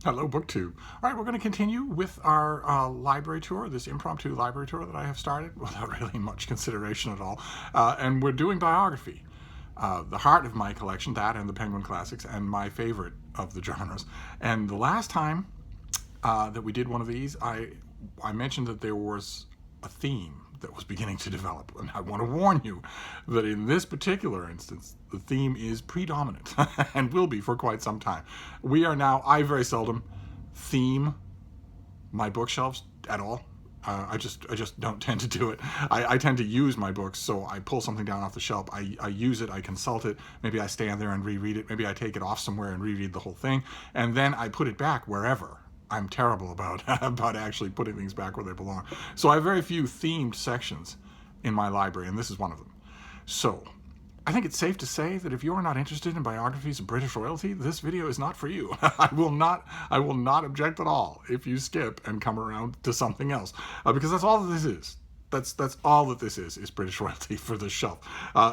Hello, BookTube. All right, we're going to continue with our library tour, this impromptu library tour that I have started without really much consideration at all. And we're doing biography. The heart of my collection, that and the Penguin Classics, and my favorite of the genres. And the last time that we did one of these, I mentioned that there was a theme that was beginning to develop. And I want to warn you that in this particular instance, the theme is predominant and will be for quite some time. We are now, I very seldom theme my bookshelves at all. I just don't tend to do it. I tend to use my books, so I pull something down off the shelf, I use it, I consult it, maybe I stand there and reread it, maybe I take it off somewhere and reread the whole thing, and then I put it back wherever. I'm terrible about actually putting things back where they belong. So I have very few themed sections in my library, and this is one of them. So I think it's safe to say that if you're not interested in biographies of British royalty, this video is not for you. I will not object at all if you skip and come around to something else, because that's all that this is. That's all that this is British royalty for the shelf.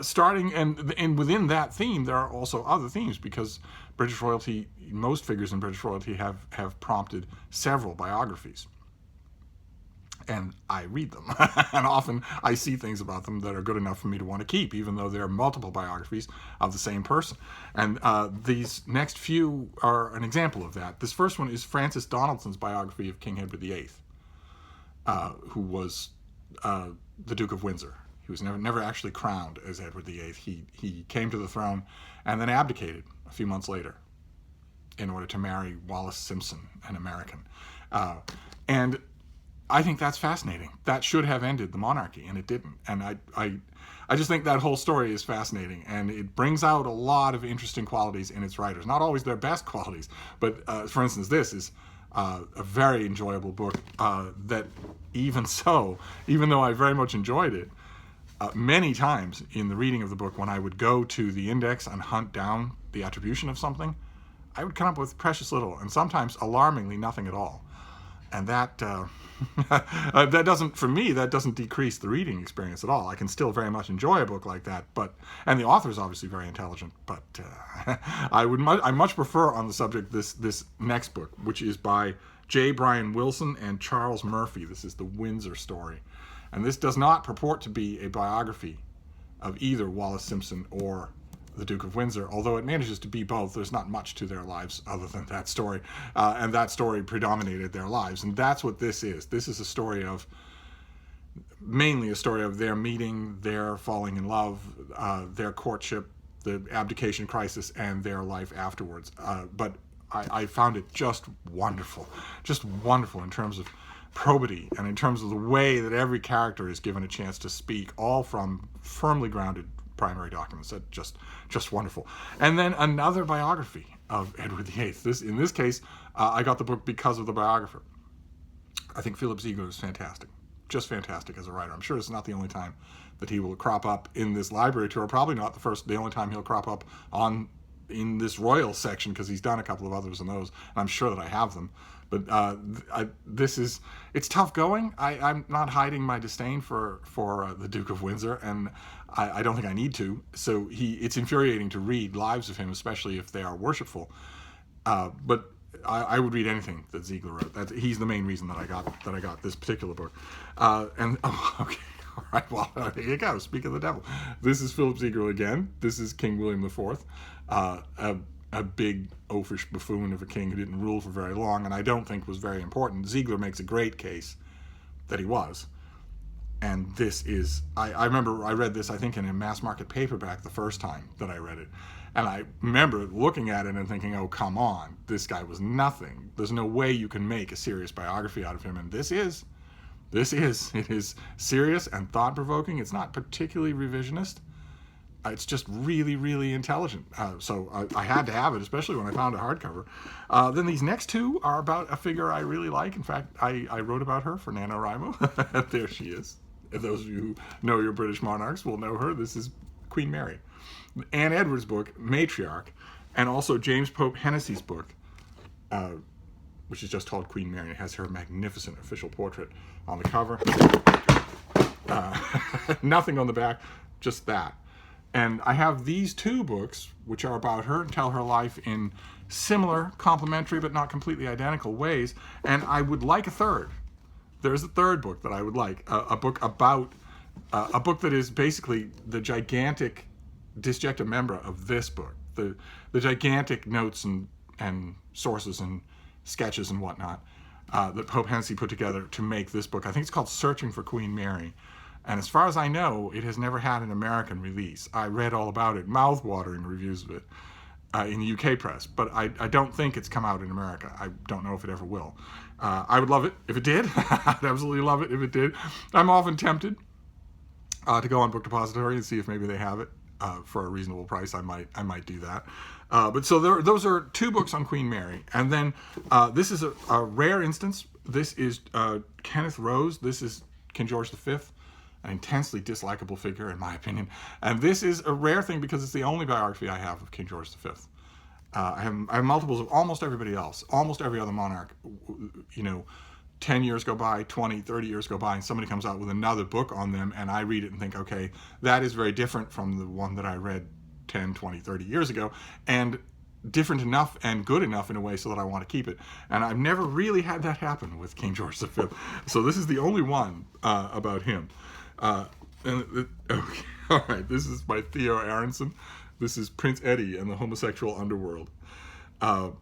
Starting and within that theme, there are also other themes, because British royalty, most figures in British royalty have prompted several biographies. And I read them. And often I see things about them that are good enough for me to want to keep, even though there are multiple biographies of the same person. And these next few are an example of that. This first one is Francis Donaldson's biography of King Edward VIII, who was the Duke of Windsor. He was never actually crowned as Edward VIII. He came to the throne and then abdicated a few months later in order to marry Wallis Simpson, an American. And I think that's fascinating. That should have ended the monarchy, and it didn't. And I just think that whole story is fascinating, and it brings out a lot of interesting qualities in its writers. Not always their best qualities, but for instance, this is a very enjoyable book that even though I very much enjoyed it, many times in the reading of the book, when I would go to the index and hunt down the attribution of something, I would come up with precious little, and sometimes alarmingly nothing at all. And that for me, that doesn't decrease the reading experience at all. I can still very much enjoy a book like that, and the author is obviously very intelligent, but I much prefer on the subject this next book, which is by J. Brian Wilson and Charles Murphy. This is the Windsor Story. And this does not purport to be a biography of either Wallis Simpson or the Duke of Windsor, although it manages to be both. There's not much to their lives other than that story, and that story predominated their lives, and that's what this is. This is a story of, mainly a story of their meeting, their falling in love, their courtship, the abdication crisis, and their life afterwards. But I found it just wonderful in terms of probity and in terms of the way that every character is given a chance to speak, all from firmly grounded primary documents. That just wonderful. And then another biography of Edward VIII. In this case, I got the book because of the biographer. I think Philip Ziegler is fantastic, just fantastic as a writer. I'm sure it's not the only time that he will crop up in this library tour. Probably not the only time he'll crop up in this royal section, because he's done a couple of others in those, and I'm sure that I have them. But it's tough going. I'm not hiding my disdain for the Duke of Windsor, and I don't think I need to. So it's infuriating to read lives of him, especially if they are worshipful. But I would read anything that Ziegler wrote. He's the main reason that I got this particular book. Okay. All right, well, there you go. Speak of the devil. This is Philip Ziegler again. This is King William IV, a big oafish buffoon of a king who didn't rule for very long, and I don't think was very important. Ziegler makes a great case that he was. And this is, I remember I read this, I think, in a mass market paperback the first time that I read it. And I remember looking at it and thinking, oh, come on, this guy was nothing. There's no way you can make a serious biography out of him. And it is serious and thought-provoking. It's not particularly revisionist. It's just really, really intelligent. So I had to have it, especially when I found a hardcover. Then these next two are about a figure I really like. In fact, I wrote about her for NaNoWriMo. There she is. If those of you who know your British monarchs will know her. This is Queen Mary. Anne Edwards' book, Matriarch, and also James Pope Hennessy's book, which is just called Queen Mary. It has her magnificent official portrait on the cover. Nothing on the back, just that. And I have these two books, which are about her and tell her life in similar, complementary, but not completely identical ways. And I would like a third. There's a third book that I would like, a book about, a book that is basically the gigantic disjecta membra of this book, the gigantic notes and sources and sketches and whatnot that Pope Hennessy put together to make this book. I think it's called Searching for Queen Mary. And as far as I know, it has never had an American release. I read all about it, mouth-watering reviews of it in the UK press, but I don't think it's come out in America. I don't know if it ever will. I would love it if it did. I'd absolutely love it if it did. I'm often tempted to go on Book Depository and see if maybe they have it for a reasonable price. I might do that. But so those are two books on Queen Mary. And then this is a rare instance. This is Kenneth Rose. This is King George V. An intensely dislikable figure, in my opinion. And this is a rare thing because it's the only biography I have of King George V. I have multiples of almost everybody else, almost every other monarch. 10 years go by, 20, 30 years go by, and somebody comes out with another book on them, and I read it and think, okay, that is very different from the one that I read 10, 20, 30 years ago, and different enough and good enough in a way so that I want to keep it. And I've never really had that happen with King George V. So this is the only one about him. Okay, all right, this is by Theo Aronson. This is Prince Eddy and the Homosexual Underworld. I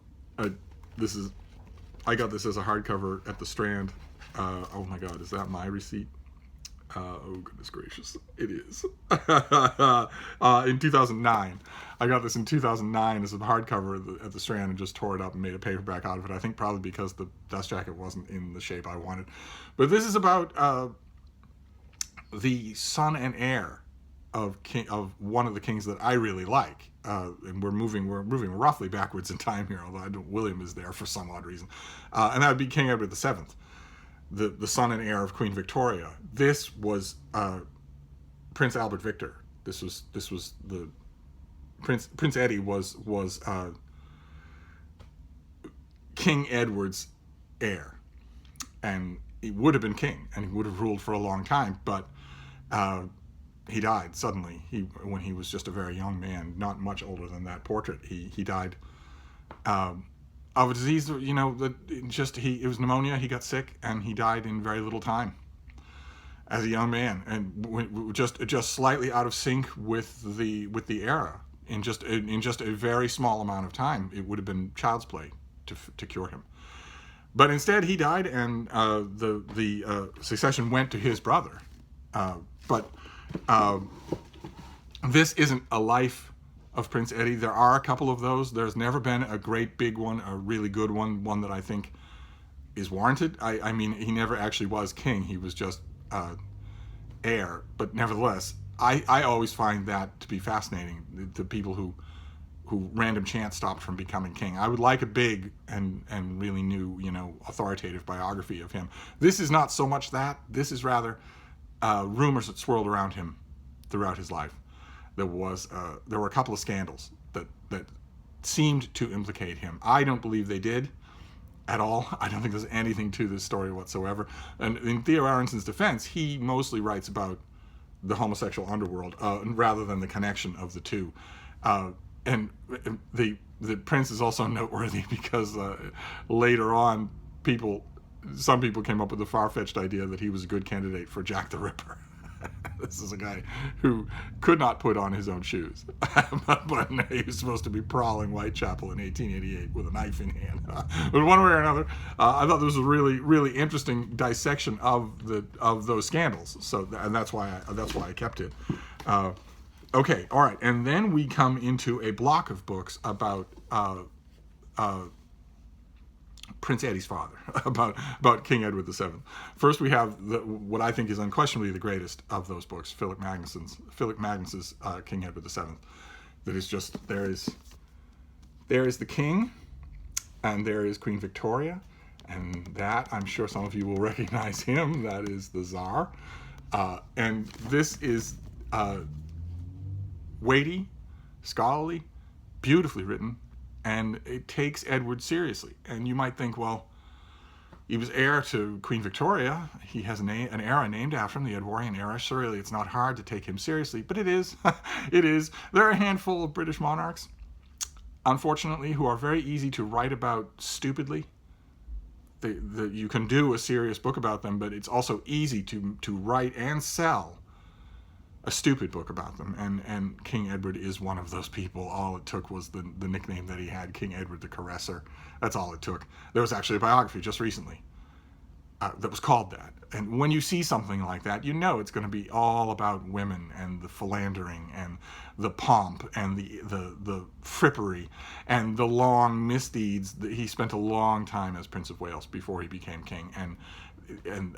got this as a hardcover at the Strand. Oh my God, is that my receipt? Oh goodness gracious, it is. In 2009. I got this in 2009 as a hardcover at the Strand and just tore it up and made a paperback out of it. I think probably because the dust jacket wasn't in the shape I wanted. But this is about the son and heir of one of the kings that I really like, and we're moving roughly backwards in time here, although William is there for some odd reason, and that would be King Edward VII, the son and heir of Queen Victoria. This was Prince Albert Victor. This was the Prince Eddy was King Edward's heir, and he would have been king and he would have ruled for a long time, but he died suddenly. When he was just a very young man, not much older than that portrait. He died of a disease. It was pneumonia. He got sick and he died in very little time as a young man, and just slightly out of sync with the era. In just a very small amount of time, it would have been child's play to cure him. But instead, he died, and the succession went to his brother. But this isn't a life of Prince Eddy. There are a couple of those. There's never been a great big one, a really good one that I think is warranted. I mean, he never actually was king. He was just heir. But nevertheless, I always find that to be fascinating, the people who random chance stopped from becoming king. I would like a big and really new, authoritative biography of him. This is not so much that. This is rather rumors that swirled around him throughout his life. There were a couple of scandals that seemed to implicate him. I don't believe they did at all. I don't think there's anything to this story whatsoever. And in Theo Aronson's defense, he mostly writes about the homosexual underworld rather than the connection of the two. And the prince is also noteworthy because later on, some people came up with the far-fetched idea that he was a good candidate for Jack the Ripper. This is a guy who could not put on his own shoes, but he was supposed to be prowling Whitechapel in 1888 with a knife in hand. But one way or another, I thought this was a really, really interesting dissection of those scandals. So, and that's why I kept it. Okay, all right, and then we come into a block of books about Prince Eddy's father, about King Edward VII. First, we have what I think is unquestionably the greatest of those books, Philip Magnus's King Edward VII. That is just there is the king, and there is Queen Victoria, and that I'm sure some of you will recognize him. That is the Tsar, and this is weighty, scholarly, beautifully written. And it takes Edward seriously. And you might think, well, he was heir to Queen Victoria. He has an era named after him, the Edwardian Era. Surely it's not hard to take him seriously, but it is. It is. There are a handful of British monarchs unfortunately, who are very easy to write about stupidly. You can do a serious book about them, but it's also easy to write and sell a stupid book about them. And King Edward is one of those people. All it took was the nickname that he had, King Edward the Caresser. That's all it took. There was actually a biography just recently that was called that. And when you see something like that, you know it's going to be all about women and the philandering and the pomp and the frippery and the long misdeeds. He spent a long time as Prince of Wales before he became king, and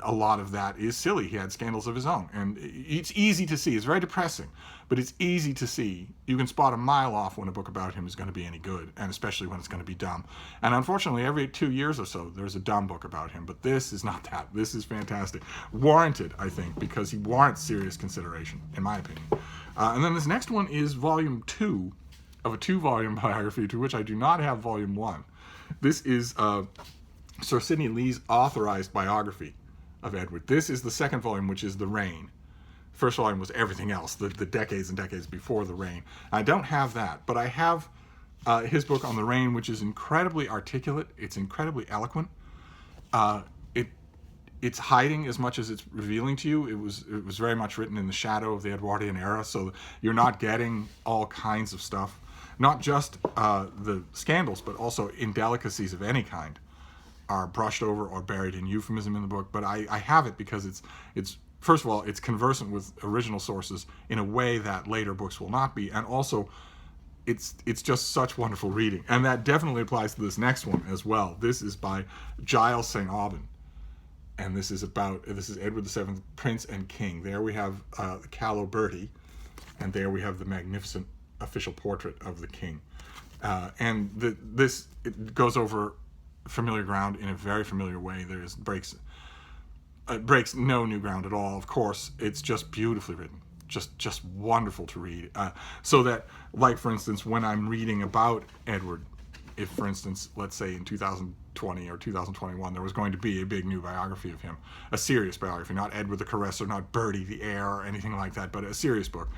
a lot of that is silly. He had scandals of his own, and it's easy to see. It's very depressing, but it's easy to see. You can spot a mile off when a book about him is going to be any good, and especially when it's going to be dumb. And unfortunately, every 2 years or so, there's a dumb book about him, but this is not that. This is fantastic. Warranted, I think, because he warrants serious consideration, in my opinion. And then this next one is volume 2 of a 2-volume biography, to which I do not have volume 1. This is Sir Sidney Lee's authorized biography of Edward. This is the second volume, which is The Reign. First volume was everything else, the decades and decades before The Reign. I don't have that, but I have his book on The Reign, which is incredibly articulate. It's incredibly eloquent. It's hiding as much as it's revealing to you. It was very much written in the shadow of the Edwardian era, so you're not getting all kinds of stuff. Not just the scandals, but also indelicacies of any kind are brushed over or buried in euphemism in the book. But I have it because it's first of all, it's conversant with original sources in a way that later books will not be, and also it's just such wonderful reading. And that definitely applies to this next one as well. This is by Giles St. Aubin, and this is Edward VII, Prince and King. There we have Callow Bertie, and there we have the magnificent official portrait of the king. It goes over familiar ground in a very familiar way. It breaks no new ground at all. Of course, it's just beautifully written, just wonderful to read. So that, like for instance, when I'm reading about Edward, if for instance, let's say in 2020 or 2021, there was going to be a big new biography of him, a serious biography, not Edward the Caresser, not Bertie the Heir, or anything like that, but a serious book,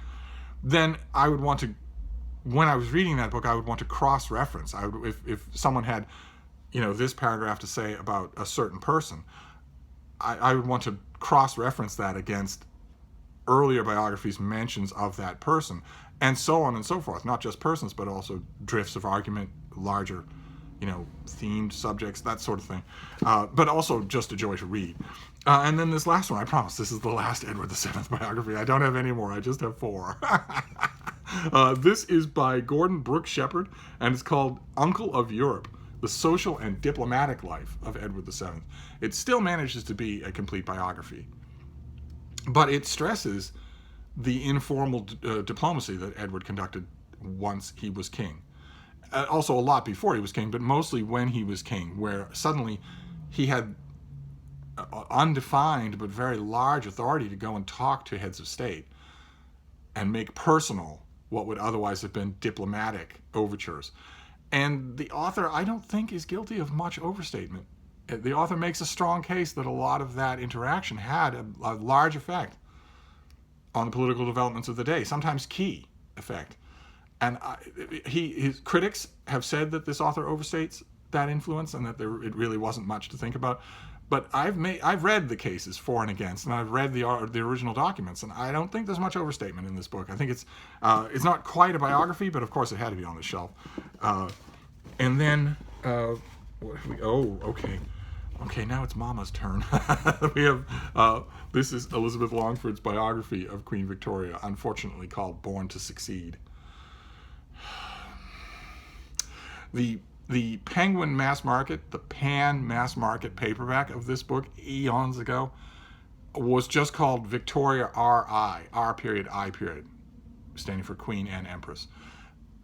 then I would want to, when I was reading that book, I would want to cross-reference. If someone had, this paragraph to say about a certain person, I would want to cross-reference that against earlier biographies' mentions of that person, and so on and so forth. Not just persons, but also drifts of argument, larger, themed subjects, that sort of thing. But also just a joy to read. And then this last one, I promise, this is the last Edward VII biography. I don't have any more. I just have 4. This is by Gordon Brooke Shepherd, and it's called Uncle of Europe: The Social and Diplomatic Life of Edward VII. It still manages to be a complete biography, but it stresses the informal diplomacy that Edward conducted once he was king. Also a lot before he was king, but mostly when he was king, where suddenly he had undefined but very large authority to go and talk to heads of state and make personal what would otherwise have been diplomatic overtures. And the author, I don't think, is guilty of much overstatement. The author makes a strong case that a lot of that interaction had a large effect on the political developments of the day, sometimes key effect. And his critics have said that this author overstates that influence and that it really wasn't much to think about. But I've read the cases for and against, and I've read the original documents, and I don't think there's much overstatement in this book. I think it's not quite a biography, but of course it had to be on the shelf. And then okay, now it's Mama's turn. We have this is Elizabeth Longford's biography of Queen Victoria, unfortunately called Born to Succeed. The Penguin mass market, the Pan mass market paperback of this book eons ago was just called Victoria R.I., R.I., standing for Queen and Empress.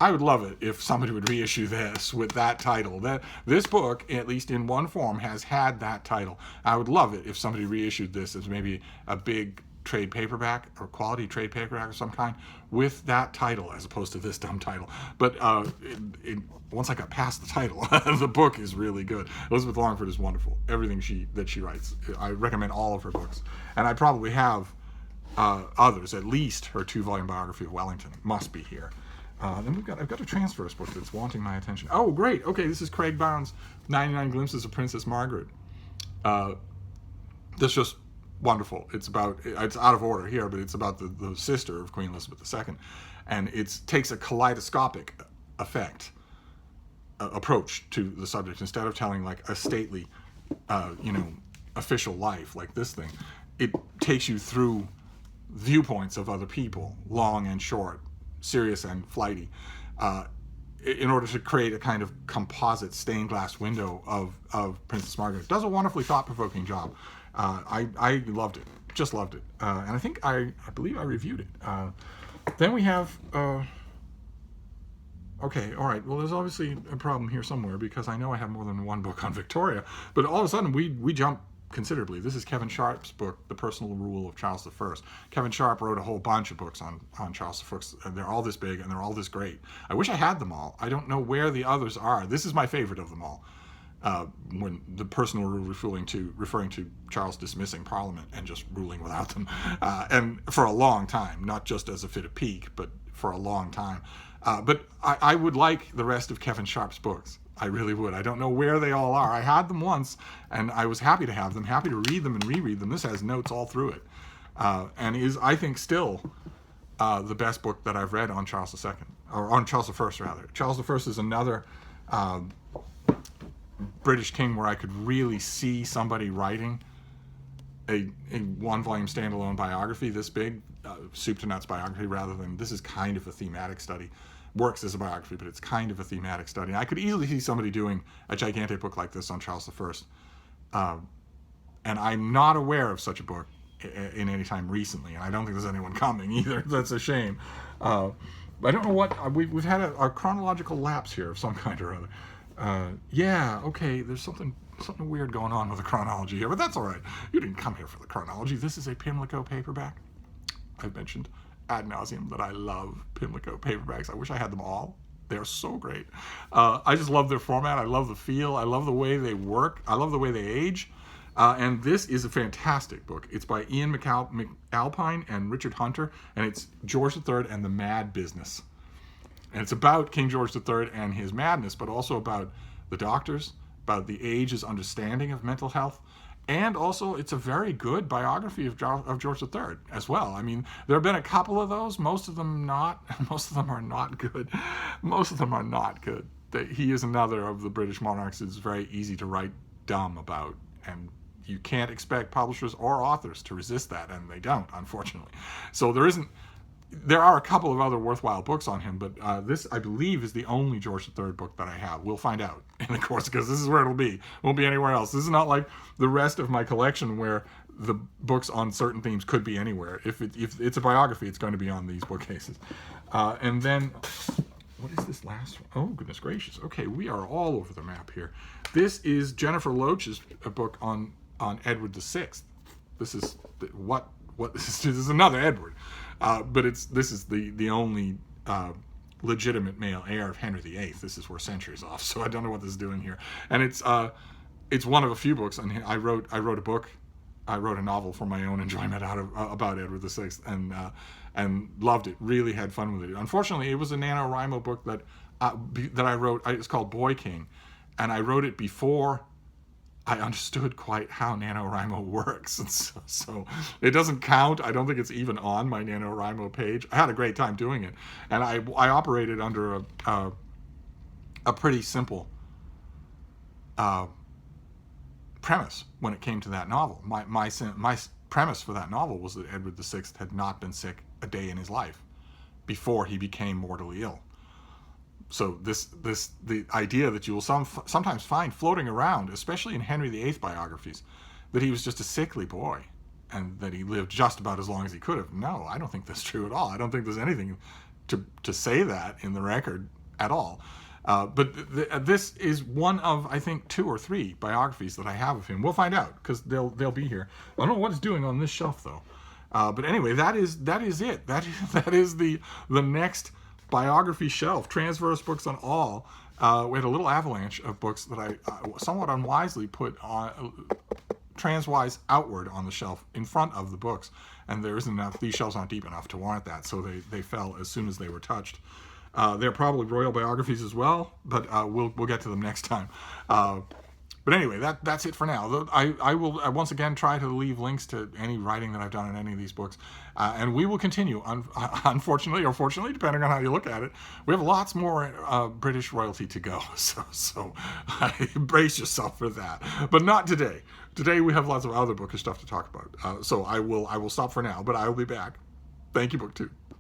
I would love it if somebody would reissue this with that title. This book, at least in one form, has had that title. I would love it if somebody reissued this as maybe a big trade paperback or quality trade paperback of some kind with that title as opposed to this dumb title. But once I got past the title, the book is really good. Elizabeth Longford is wonderful. Everything that she writes. I recommend all of her books. And I probably have others, at least her 2-volume biography of Wellington must be here. Then I've got a transverse book that's wanting my attention. Oh, great. Okay, this is Craig Barnes' 99 Glimpses of Princess Margaret. That's just wonderful. It's out of order here, but it's about the sister of Queen Elizabeth II. And it takes a kaleidoscopic approach to the subject. Instead of telling like a stately, official life like this thing, it takes you through viewpoints of other people, long and short, serious and flighty, in order to create a kind of composite stained glass window of Princess Margaret. It does a wonderfully thought-provoking job. I loved it, just loved it, and I think I believe I reviewed it. Then we have. Okay, all right. Well, there's obviously a problem here somewhere because I know I have more than one book on Victoria, but all of a sudden we jump considerably. This is Kevin Sharp's book, The Personal Rule of Charles I. Kevin Sharp wrote a whole bunch of books on Charles I, and they're all this big and they're all this great. I wish I had them all. I don't know where the others are. This is my favorite of them all. When the personal rule referring to Charles dismissing Parliament and just ruling without them, and for a long time, not just as a fit of pique, but for a long time. But I would like the rest of Kevin Sharp's books. I really would. I don't know where they all are. I had them once, and I was happy to have them, happy to read them and reread them. This has notes all through it, and is, I think, still the best book that I've read on Charles II, or on Charles I, rather. Charles I is another British king where I could really see somebody writing a one-volume standalone biography this big, soup to nuts biography, rather than this is kind of a thematic study. Works as a biography, but it's kind of a thematic study. I could easily see somebody doing a gigantic book like this on Charles I. And I'm not aware of such a book in any time recently, and I don't think there's anyone coming either. That's a shame. I don't know what, we've had a chronological lapse here of some kind or other. Yeah, okay, there's something weird going on with the chronology here, but that's all right. You didn't come here for the chronology. This is a Pimlico paperback. I've mentioned ad nauseum that I love Pimlico paperbacks. I wish I had them all. They're so great. I just love their format. I love the feel. I love the way they work. I love the way they age. And this is a fantastic book. It's by Ian McAlpine and Richard Hunter, and it's George III and the Mad Business. And it's about King George III and his madness, but also about the doctors, about the age's understanding of mental health, and also it's a very good biography of George III as well. I mean, there have been a couple of those, most of them are not good. Most of them are not good. He is another of the British monarchs that's very easy to write dumb about, and you can't expect publishers or authors to resist that, and they don't, unfortunately. So there are a couple of other worthwhile books on him, but this, I believe, is the only George III book that I have. We'll find out in the course, because this is where it'll be. It won't be anywhere else. This is not like the rest of my collection where the books on certain themes could be anywhere. If it's a biography, it's going to be on these bookcases. And then, what is this last one? Oh, goodness gracious. Okay, we are all over the map here. This is Jennifer Loach's book on Edward VI. This is this is another Edward. But this is the only legitimate male heir of Henry VIII. This is, we're centuries off, so I don't know what this is doing here. And it's one of a few books. And I wrote a book. I wrote a novel for my own enjoyment about Edward VI, and loved it. Really had fun with it. Unfortunately, it was a NaNoWriMo book that I wrote. It's called Boy King, and I wrote it before I understood quite how NaNoWriMo works, and so it doesn't count. I don't think it's even on my NaNoWriMo page. I had a great time doing it, and I operated under a pretty simple premise when it came to that novel. My premise for that novel was that Edward VI had not been sick a day in his life before he became mortally ill. So the idea that you will sometimes find floating around, especially in Henry VIII biographies, that he was just a sickly boy and that he lived just about as long as he could have. No, I don't think that's true at all. I don't think there's anything to say that in the record at all. But this is one of, I think, 2 or 3 biographies that I have of him. We'll find out, because they'll be here. I don't know what it's doing on this shelf though. But anyway, that is it. That is the next biography shelf. Transverse books on all. We had a little avalanche of books that I somewhat unwisely put on transwise outward on the shelf in front of the books, and there isn't enough. These shelves aren't deep enough to warrant that, so they fell as soon as they were touched. They're probably royal biographies as well, but we'll get to them next time. But anyway, that's it for now. I will once again try to leave links to any writing that I've done in any of these books. And we will continue, unfortunately or fortunately, depending on how you look at it. We have lots more British royalty to go. So brace yourself for that. But not today. Today we have lots of other bookish stuff to talk about. So I will stop for now, but I will be back. Thank you, BookTube.